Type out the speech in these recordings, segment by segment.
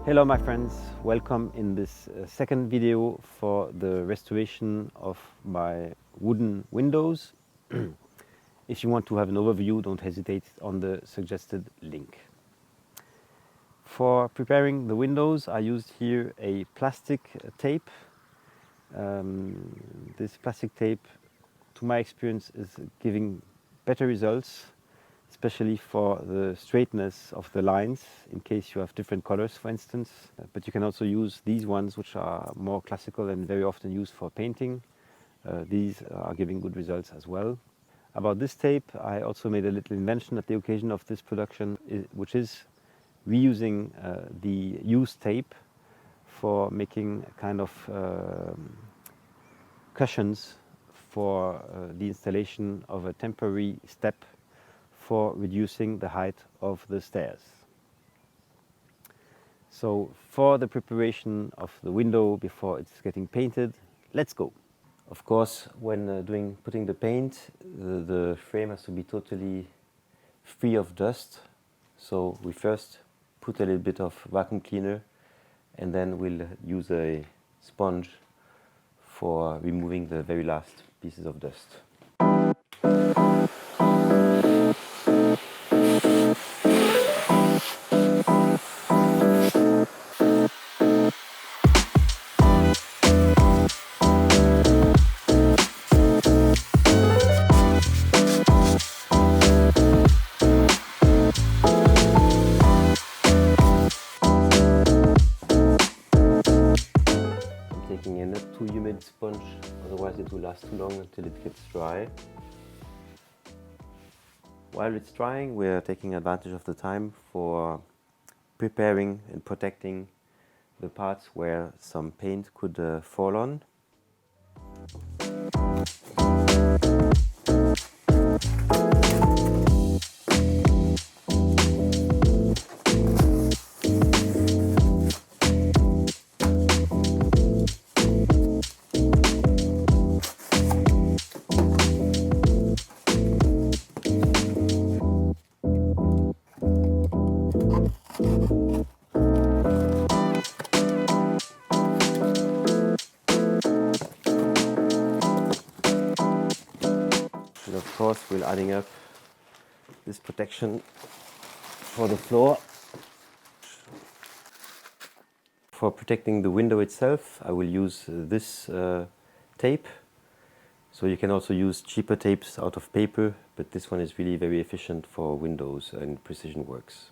Hello my friends, welcome in this second video for the restoration of my wooden windows. If you want to have an overview, don't hesitate on the suggested link. For preparing the windows, I used here a plastic tape. This plastic tape, to my experience, is giving better results, especially for the straightness of the lines, in case you have different colors, for instance. But you can also use these ones, which are more classical and very often used for painting. These are giving good results as well. About this tape, I also made a little invention at the occasion of this production, which is reusing the used tape for making kind of cushions for the installation of a temporary step for reducing the height of the stairs. So for the preparation of the window before it's getting painted, let's go. Of course, when putting the paint, the frame has to be totally free of dust. So we first put a little bit of vacuum cleaner and then we'll use a sponge for removing the very last pieces of dust. Taking a not too humid sponge, otherwise it will last too long until it gets dry. While it's drying, we're taking advantage of the time for preparing and protecting the parts where some paint could fall on. And of course, we're adding up this protection for the floor. For protecting the window itself, I will use this tape. So you can also use cheaper tapes out of paper, but this one is really very efficient for windows and precision works.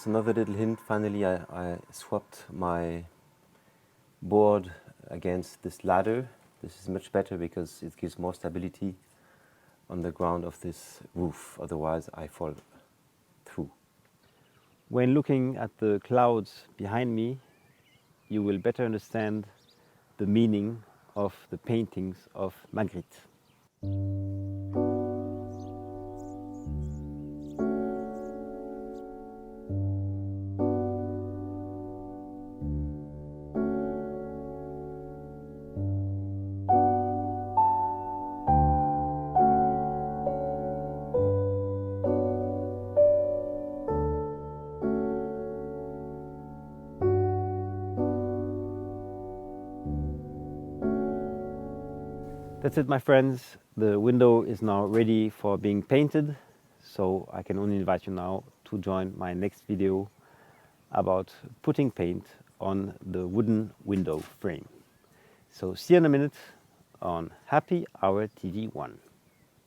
just another little hint. Finally, I swapped my board against this ladder. This is much better because it gives more stability on the ground of this roof. Otherwise, I fall through. When looking at the clouds behind me, you will better understand the meaning of the paintings of Magritte. That's it, my friends. The window is now ready for being painted, so I can only invite you now to join my next video about putting paint on the wooden window frame. So see you in a minute on Happy Hour TV 1.